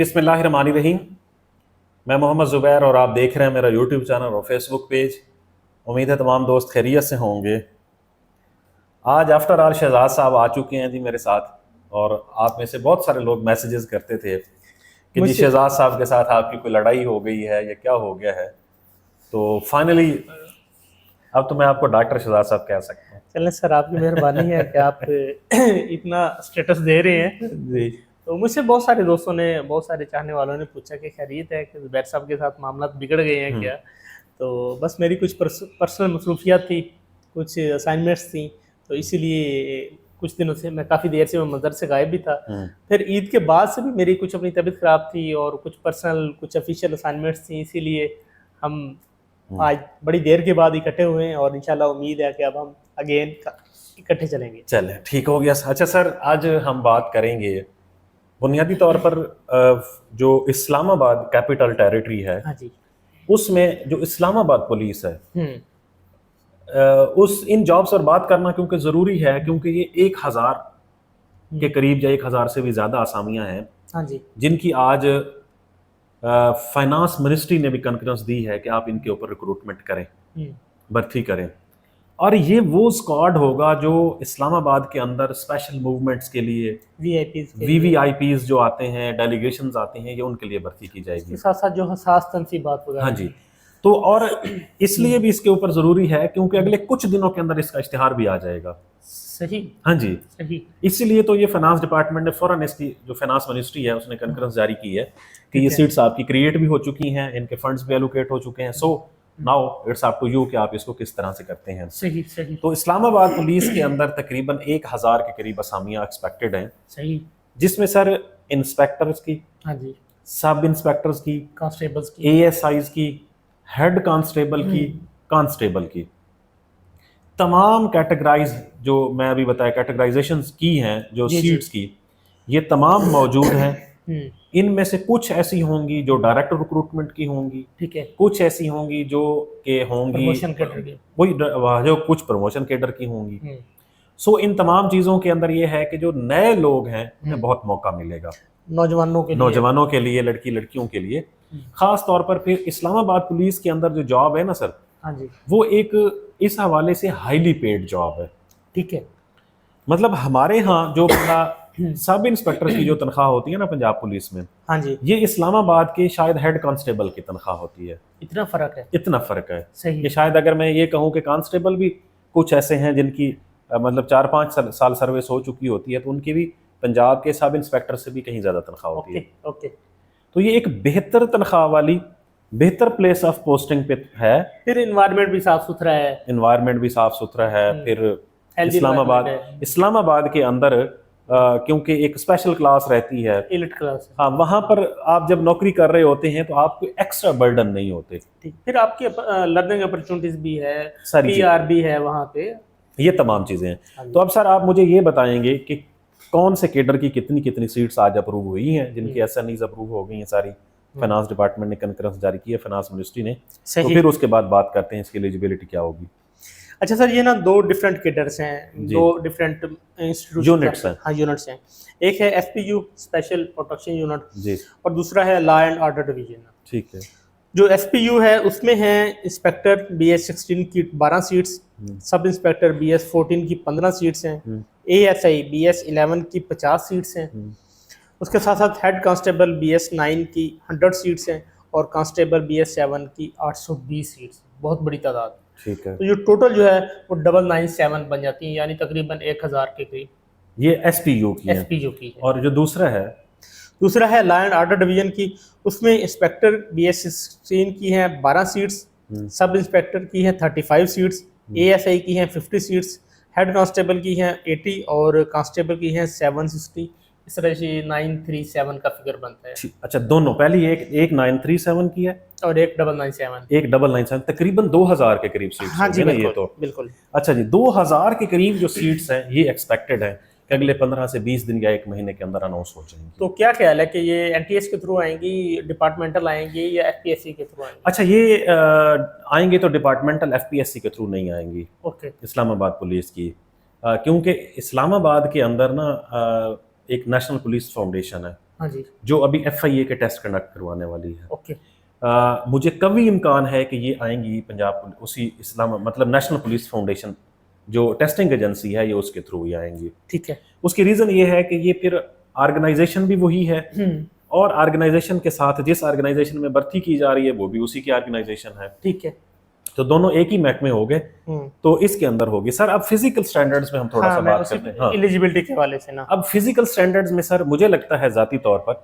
बिस्मिल्लाहिर्रहमानिर्रहीम। मैं मोहम्मद ज़ुबैर और आप देख रहे हैं मेरा यूट्यूब चैनल और फेसबुक पेज। उम्मीद है तमाम दोस्त खैरियत से होंगे। आज आफ्टर ऑल शहजाद साहब आ चुके हैं जी मेरे साथ, और आप में से बहुत सारे लोग मैसेजेस करते थे कि जी मुझसे शहजाद साहब के साथ आपकी कोई लड़ाई हो गई है या क्या हो गया है। तो फाइनली अब तो मैं आपको डॉक्टर शहजाद साहब कह सकता हूँ। चलें सर, आपकी मेहरबानी है कि आप इतना स्टेटस दे रहे हैं। जी तो मुझसे बहुत सारे दोस्तों ने, बहुत सारे चाहने वालों ने पूछा कि खैरियत है, कि ज़ुबैर साहब के साथ मामला बिगड़ गए हैं क्या। तो बस मेरी कुछ पर्सनल मसरूफियात थी, कुछ असाइनमेंट्स थी, तो इसीलिए कुछ दिनों से मैं काफ़ी देर से मैं मंजर से गायब भी था। फिर ईद के बाद से भी मेरी कुछ अपनी तबीयत ख़राब थी और कुछ पर्सनल, कुछ ऑफिशियल असाइनमेंट्स थी, इसीलिए हम आज बड़ी देर के बाद इकट्ठे हुए हैं और इंशाल्लाह उम्मीद है कि अब हम अगेन इकट्ठे चलेंगे। चलें, ठीक हो गया। अच्छा सर, आज हम बात करेंगे बुनियादी तौर पर जो इस्लामाबाद कैपिटल टेरिटरी है, हाँ जी। उसमें जो इस्लामाबाद पुलिस है, हम्म। उस इन जॉब्स पर बात करना क्योंकि ज़रूरी है, क्योंकि ये 1000 के करीब या 1000 से भी ज़्यादा आसामियां हैं हाँ जी। जिनकी आज फाइनेंस मिनिस्ट्री ने भी कॉन्फ्रेंस दी है कि आप इनके ऊपर रिक्रूटमेंट करें, भर्ती करें। और ये वो स्क्वाड होगा जो इस्लामाबाद के अंदर स्पेशल मूवमेंट्स के लिए वीवीआईपीज जो आते हैं, डेलीगेशंस आते हैं, ये उनके लिए भर्ती की जाएगी। साथ साथ जो हसास तनसीबात वगैरह। हाँ जी। तो और इसलिए भी इसके ऊपर ज़रूरी है क्योंकि अगले कुछ दिनों के अंदर इसका इश्तिहार भी आ जाएगा। सही। हाँ जी। सही। इसीलिए तो ये फाइनेंस डिपार्टमेंट ने फौरन इसकी जो फाइनेंस मिनिस्ट्री है उसने कॉन्फ्रेंस जारी की है कि ये सीट्स आपकी क्रिएट भी हो चुकी हैं, इनके फंड्स भी एलोकेट हो चुके हैं। So now it's up to you कि आप इसको किस तरह से करते हैं। सही। सही। तो इस्लामाबाद पुलिस के अंदर तकरीबन 1000 के करीब असामियां एक्सपेक्टेड हैं। सही। जिसमें सर इंस्पेक्टर्स की, हाँ जी, सब इंस्पेक्टर्स की, कांस्टेबल्स की, एएसआईज की, हेड कांस्टेबल की, कांस्टेबल की, तमाम कैटेगराइज जो मैं अभी बताया कैटेगराइजेशंस की हैं जो सीट्स की, ये तमाम मौजूद हैं। इनमें से कुछ ऐसी होंगी जो डायरेक्ट रिक्रूटमेंट की होंगी, ठीक है, कुछ ऐसी होंगी जो के होंगी प्रमोशन कैडर की, वही जो कुछ प्रमोशन कैडर की होंगी। सो इन तमाम चीज़ों के अंदर ये है कि जो नए लोग हैं उन्हें बहुत मौका मिलेगा, नौजवानों के लिए, लड़कियों के लिए खास तौर पर। फिर इस्लामाबाद पुलिस के अंदर जो जॉब है ना सर, हाँ जी, वो एक इस हवाले से हाईली पेड जॉब है, ठीक है। मतलब हमारे यहाँ जो सब इंस्पेक्टर की जो तनख्वाह होती है ना पंजाब पुलिस में, हाँ जी, ये इस्लामाबाद के शायद हेड कांस्टेबल की तनख्वाह होती है। इतना फर्क है? इतना फर्क है। सही। ये शायद अगर मैं ये कहूँ कि कांस्टेबल भी कुछ ऐसे हैं जिनकी मतलब 4-5 साल सर्विस हो चुकी होती है, तो उनकी भी पंजाब के सब इंस्पेक्टर से भी कहीं ज़्यादा तनख्वाह होती है। ओके। तो ये एक बेहतर तनख्वाह वाली, बेहतर प्लेस ऑफ पोस्टिंग पे है। फिर इन्वायरमेंट भी साफ सुथरा है, फिर इस्लामाबाद के अंदर क्योंकि एक स्पेशल क्लास रहती है, एलिट क्लास। हाँ, वहाँ पर आप जब नौकरी कर रहे होते हैं तो आपको एक्स्ट्रा बर्डन नहीं होते। फिर आपकी लर्निंग अपॉर्चुनिटीज भी है, सारी पीआर भी है वहाँ पे, ये तमाम चीज़ें हैं। तो अब सर आप मुझे ये बताएंगे कि कौन से केडर की कितनी कितनी सीट्स आज अप्रूव हुई हैं, जिनकी एसएनईज अप्रूव हो गई हैं सारी। फाइनेंस डिपार्टमेंट ने कॉन्फ्रेंस जारी की है, फाइनेंस मिनिस्ट्री ने। तो फिर उसके बाद बात करते हैं इसकी एलिजिबिलिटी क्या होगी। अच्छा सर, ये ना दो डिफरेंट केडर्स हैं, दो डिफरेंट यूनिट्स हैं। हाँ, यूनिट्स हैं। एक है एसपीयू, स्पेशल प्रोटेक्शन यूनिट जी, और दूसरा है लॉ एंड ऑर्डर डिवीजन। ठीक है। जो एसपीयू है उसमें है इंस्पेक्टर BS-16 की 12 सीट्स, सब इंस्पेक्टर BS-14 की 15 सीट्स हैं, एएसआई BS-11 की 50 सीट्स हैं। उसके साथ साथ हेड कांस्टेबल BS-9 की 100 सीट्स हैं और कांस्टेबल BS-7 की 820 सीट्स। बहुत बड़ी तादाद, ठीक है। तो जो टोटल जो है वो 997 बन जाती है, यानी तकरीबन 1000 के करीब। ये एसपीयू की है। और जो दूसरा है लॉ एंड ऑर्डर डिवीजन की, उसमें इंस्पेक्टर BS-16 की हैं 12 सीट्स, सब इंस्पेक्टर की हैं 35 सीट्स, एएसआई की हैं 50 सीट्स, हेड कांस्टेबल की हैं 80 और कांस्टेबल की हैं 760। इस तरह से 937 का फिगर बनता है। अच्छा, दोनों, पहली एक 937 की है और एक 997, तकरीबन 2000 के करीब सीट्स। हाँ जी, बिल्कुल, ये तो बिल्कुल। अच्छा जी, 2000 के करीब जो सीट्स हैं ये एक्सपेक्टेड है कि अगले 15 से 20 दिन या 1 महीने के अंदर अनाउंस हो जाएंगी। तो क्या ख्याल है कि ये एनटीएस के थ्रू आएंगी, डिपार्टमेंटल आएंगी या एफपीएससी के थ्रू आएंगी? अच्छा, ये आएंगे तो डिपार्टमेंटल एफपीएससी के थ्रू नहीं आएंगी। ओके। इस्लामाबाद पुलिस की, क्योंकि इस्लामाबाद के अंदर ना एक नेशनल पुलिस फाउंडेशन है, हाँ जी। जो अभी FIA के टेस्ट कंडक्ट करवाने वाली है। ओके। मुझे कभी इम्कान है कि ये आएंगी पंजाब उसी इस्लाम मतलब नेशनल पुलिस फाउंडेशन जो टेस्टिंग एजेंसी है, ये उसके थ्रू ही आएंगी। ठीक है। उसकी रीज़न ये है कि ये फिर ऑर्गेनाइजेशन भी वही है, और ऑर्गेनाइजेशन के साथ जिस ऑर्गेनाइजेशन में भर्ती की जा रही है वो भी उसी की ऑर्गेनाइजेशन है। ठीक है। तो दोनों एक ही महकमे हो गए, तो इसके अंदर होगी। सर अब फिजिकल स्टैंडर्ड्स में हम थोड़ा सा बात करते हैं। हाँ, एलिजिबिलिटी के हवाले से ना, अब फिजिकल स्टैंडर्ड्स में सर मुझे लगता है ज़ाती तौर पर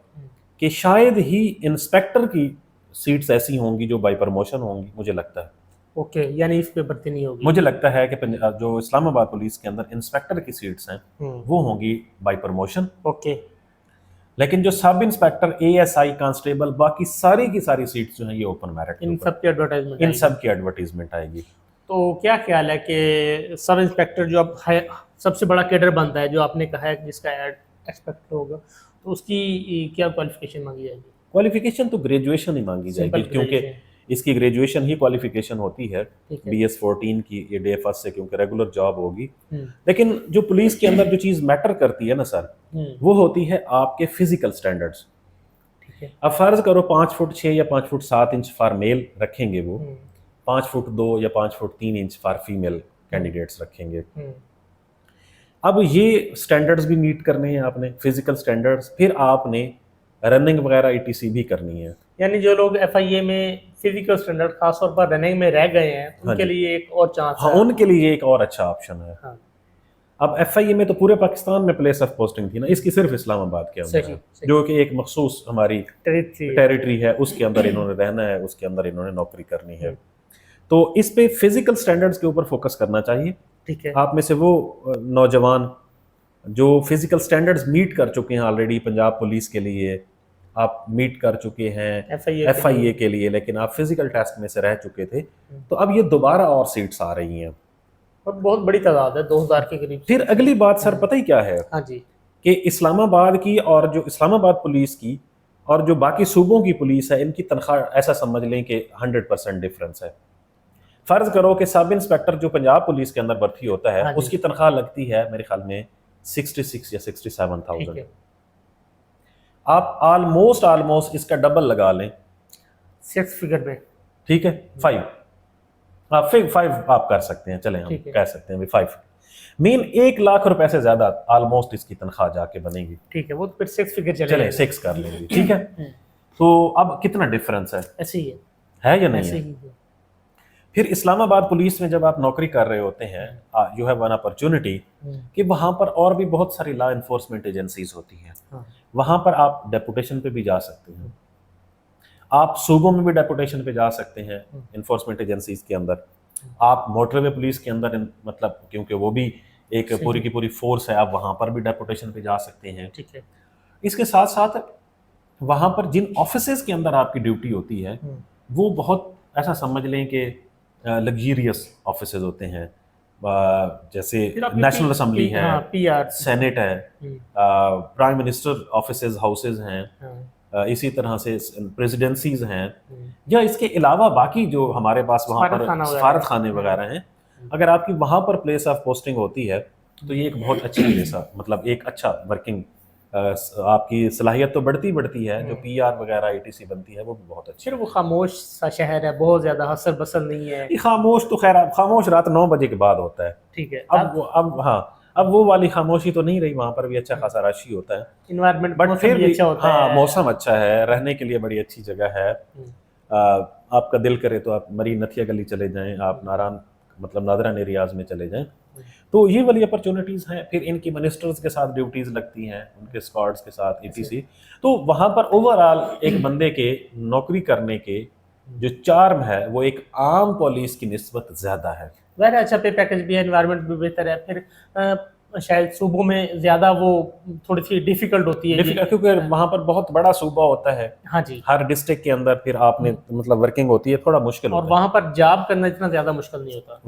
कि शायद ही इंस्पेक्टर की सीट्स ऐसी होंगी जो बाई प्रमोशन होंगी, मुझे लगता है। ओके, यानी इस पे भर्ती नहीं होगी। मुझे लगता है कि जो इस्लामाबाद पुलिस के अंदर इंस्पेक्टर की सीट्स हैं वो होंगी बाई प्रमोशन। ओके। लेकिन जो सब इंस्पेक्टर, ASI, कांस्टेबल, बाकी सारी की सारी सीट्स जो हैं ये ओपन मेरिट, इन सब की एडवर्टाइजमेंट, इन सब की एडवर्टीजमेंट आएगी। तो क्या ख्याल है कि सब इंस्पेक्टर जो अब है सबसे बड़ा कैडर बनता है, जो आपने कहा है जिसका एक्सपेक्ट होगा, तो उसकी क्या क्वालिफिकेशन मांगी जाएगी? क्वालिफिकेशन तो ग्रेजुएशन ही मांगी जाएगी, क्योंकि इसकी ग्रेजुएशन ही क्वालिफिकेशन होती है। BS14 की ये डे फर्स्ट से, क्योंकि रेगुलर जॉब होगी। लेकिन जो पुलिस के अंदर जो चीज़ मैटर करती है ना सर, वो होती है आपके फिजिकल स्टैंडर्ड्स। अब फर्ज करो 5 फुट 6 या 5 फुट 7 इंच फॉर मेल रखेंगे, वो 5 फुट 2 या 5 foot 3 inch for female candidates रखेंगे। अब ये स्टैंडर्ड्स भी मीट करने हैं आपने, फिजिकल स्टैंडर्ड्स, फिर आपने रनिंग वगैरह ETC भी करनी है। यानी जो लोग FIA में फिजिकल स्टैंडर्ड खासतौर पर रनिंग में रह गए हैं, उनके लिए एक और चांस है। उनके लिए एक और अच्छा ऑप्शन है। हाँ। अब FIA में तो पूरे पाकिस्तान में प्लेस ऑफ पोस्टिंग थी ना, इसकी सिर्फ इस्लामाबाद के अंदर है, जो कि एक मखसूस हमारी टेरिटरी है, उसके अंदर इन्होंने रहना है, उसके अंदर इन्होंने नौकरी करनी है। तो इस पे फिजिकल स्टैंडर्ड्स के ऊपर फोकस करना चाहिए। ठीक है। आप में से वो नौजवान जो फिजिकल स्टैंडर्ड्स मीट कर चुके हैं ऑलरेडी, पंजाब पुलिस के लिए आप मीट कर चुके हैं, FIA के लिए, लेकिन आप फिजिकल टेस्ट में से रह चुके थे, तो अब ये दोबारा और सीट्स आ रही हैं, और बहुत बड़ी तादाद है, 2000 के करीब। फिर अगली बात सर पता ही क्या है? हाँ जी, कि इस्लामाबाद की और जो इस्लामाबाद पुलिस की और जो बाकी सूबों की पुलिस है, इनकी तनख्वाह ऐसा समझ लें कि 100% डिफरेंस है। फर्ज करो कि सब इंस्पेक्टर जो पंजाब पुलिस के अंदर भर्ती होता है, उसकी तनख्वाह लगती है मेरे ख्याल में 66 या 67,000। आप ऑलमोस्ट इसका डबल लगा लें 6 फिगर में, ठीक है, 5 आप कर सकते हैं, चलें हम कह सकते हैं 5 मीन 1 लाख रुपए से ज्यादा ऑलमोस्ट इसकी तनख्वाह जाके बनेगी। ठीक है, वो तो फिर 6 फिगर चले 6 कर लेंगे, ठीक है। तो अब कितना डिफरेंस है? ऐसे ही है या नहीं है? फिर इस्लामाबाद पुलिस में जब आप नौकरी कर रहे होते हैं, यू हैव वन अपॉर्चुनिटी कि वहां पर और भी बहुत सारी लॉ एनफोर्समेंट एजेंसीज होती हैं। वहां पर आप डेपुटेशन पे भी जा सकते हैं, आप सूबों में भी डेपुटेशन पे जा सकते हैं इन्फोर्समेंट एजेंसीज के अंदर। आप मोटरवे पुलिस के अंदर मतलब क्योंकि वो भी एक पूरी की पूरी फोर्स है, आप वहां पर भी डेपुटेशन पे जा सकते हैं। ठीक है। इसके साथ साथ वहां पर जिन ऑफिसेज के अंदर आपकी ड्यूटी होती है, वो बहुत ऐसा समझ लें कि लग्जरियस ऑफिसेज होते हैं, जैसे नेशनल असेंबली है, सेनेट है, प्राइम मिनिस्टर ऑफिसेज हाउसेज हैं, इसी तरह से प्रेसिडेंसीज हैं, या इसके अलावा बाकी जो हमारे पास वहाँ पर सफारत खाने वगैरह हैं। अगर आपकी वहाँ पर प्लेस ऑफ पोस्टिंग होती है तो ये एक बहुत अच्छी प्लेस, मतलब एक अच्छा वर्किंग, आपकी सलाहियत तो बढ़ती है, जो PR वगैरह ETC बनती है वो भी बहुत अच्छी। फिर वो खामोश सा शहर है, बहुत ज्यादा हसल बसल नहीं है। खामोश तो खैर खामोश रात 9 बजे के बाद होता है। ठीक है। अब वो वाली खामोशी तो नहीं रही, वहाँ पर भी अच्छा खासा रश ही होता है, इन्वायरमेंट बट फिर भी अच्छा होता है। मौसम अच्छा है, रहने के लिए बड़ी अच्छी जगह है। आपका दिल करे तो आप मरी नथिया गली चले जाएं, आप नादरान एरियाज में चले जाएं, तो ये वाली अपॉर्चुनिटीज हैं। फिर इनकी मिनिस्टर्स के साथ ड्यूटीज लगती हैं, उनके स्क्वाड्स के साथ ETC, तो वहाँ पर ओवरऑल एक बंदे के नौकरी करने के जो चार्म है वो एक आम पुलिस की निस्बत ज़्यादा है। वह अच्छा पे पैकेज भी है, एनवायरनमेंट भी बेहतर है। फिर शायद सूबों में ज़्यादा वो थोड़ी सी डिफिकल्ट होती है, क्योंकि वहाँ पर बहुत बड़ा सूबा होता है। हाँ जी, हर डिस्ट्रिक्ट के अंदर फिर आपने मतलब वर्किंग होती है, थोड़ा मुश्किल और वहाँ पर जॉब करना इतना ज़्यादा मुश्किल नहीं होता।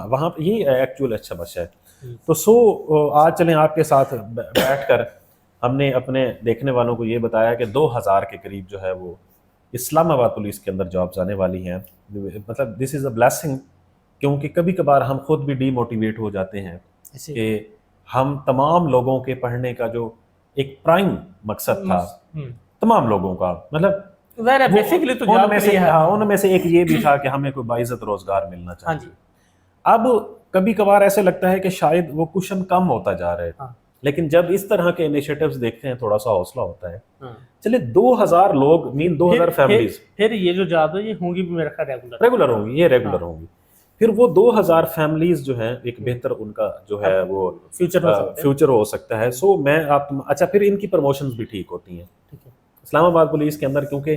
वहाँ ये एक्चुअल अच्छा बस है। तो आज चलें आपके साथ बैठकर हमने अपने देखने वालों को ये बताया कि 2000 के करीब जो है वो इस्लामाबाद पुलिस के अंदर जॉब्स आने वाली हैं। मतलब दिस इज़ अ ब्लेसिंग, क्योंकि कभी कभार हम खुद भी डीमोटिवेट हो जाते हैं कि हम तमाम लोगों के पढ़ने का जो एक प्राइम मकसद था तमाम लोगों का। मतलब बेसिकली तो जॉब उनमें के से लिए है। उनमें से एक ये भी था कि हमें कोई बाइज्जत रोजगार मिलना हाँ चाहिए। जी। अब कभी कभार ऐसे लगता है कि शायद वो कुशन कम होता जा रहा है, हाँ। लेकिन जब इस तरह के इनिशिएटिव्स देखते हैं थोड़ा सा हौसला होता है। हाँ। चलिए 2000 लोग मीन 2000 फैमिलीज फिर ये जो जॉब है ये होंगी भी मेरा ख्याल रेगुलर रेगुलर होंगी, ये रेगुलर हाँ। होंगी। फिर वो 2000 फैमिलीज जो हैं एक बेहतर उनका जो है वो फ्यूचर हो सकता है। फ्यूचर हो सकता है। सो मैं आप अच्छा फिर इनकी प्रमोशंस भी ठीक होती हैं। ठीक है। इस्लामाबाद पुलिस के अंदर क्योंकि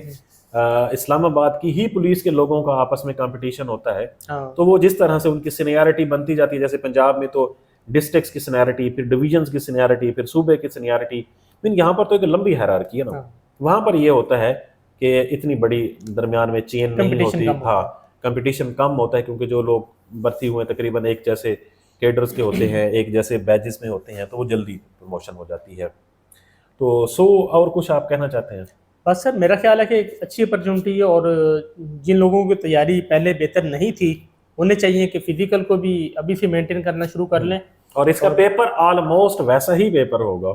इस्लामाबाद की ही पुलिस के लोगों का आपस में कंपटीशन होता है, हाँ। तो वो जिस तरह से उनकी सीनियरिटी बनती जाती है, जैसे पंजाब में तो डिस्ट्रिक्ट्स की सीनियरिटी, फिर डिवीजन्स की सीनियरिटी, फिर सूबे की सीनियरिटी, मीन यहाँ पर तो एक लंबी हायरार्की है ना। हाँ। वहाँ पर ये होता है कि इतनी बड़ी दरमियान में चेन नहीं Competition होती। कम होता हाँ, कंपटीशन कम होता है क्योंकि जो लोग भर्ती हुए तकरीबन एक जैसे कैडर्स के होते हैं, एक जैसे बैचेस में होते हैं, तो वो जल्दी प्रमोशन हो जाती है। तो और कुछ आप कहना चाहते हैं? बस सर मेरा ख्याल है कि एक अच्छी अपॉर्चुनिटी है, और जिन लोगों की तैयारी पहले बेहतर नहीं थी उन्हें चाहिए कि फिजिकल को भी अभी से मेंटेन करना शुरू कर लें। और इसका पेपर ऑलमोस्ट वैसा ही पेपर होगा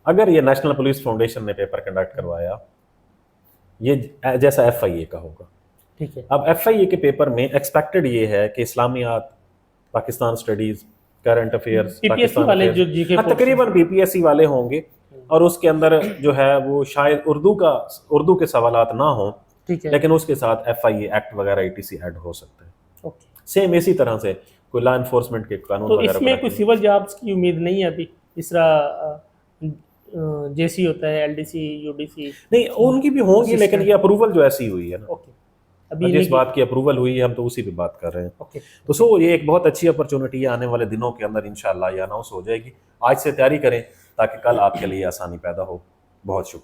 अगर ये नेशनल पुलिस फाउंडेशन ने पेपर कंडक्ट करवाया, ये जैसा FIA का होगा। ठीक है। अब FIA के पेपर में एक्सपेक्टेड ये है कि इस्लामियात, Pakistan studies, current affairs, PPSC वाले जो जीके तकरीबन PPSC वाले होंगे, और उसके अंदर जो है वो शायद उर्दू के सवालात ना हो, ठीक है, लेकिन उसके साथ FIA एक्ट वगैरह ETC ऐड हो सकते हैं। ओके। सेम इसी तरह से कोई लॉ एनफोर्समेंट के कानून तो वगैरह इसमें कोई सिविल जॉब्स की उम्मीद नहीं है अभी, इस तरह JC होता है, LDC, UDC? नहीं, उनकी भी होगी, लेकिन ये अप्रूवल जो ऐसी हुई है ना, ओके, अभी जिस बात की अप्रूवल हुई है हम तो उसी पे बात कर रहे हैं। ओके। तो ये एक बहुत अच्छी अपॉर्चुनिटी है, आने वाले दिनों के अंदर इंशाल्लाह ये अनाउंस हो जाएगी। आज से तैयारी करें ताकि कल आपके लिए आसानी पैदा हो। बहुत शुक्रिया।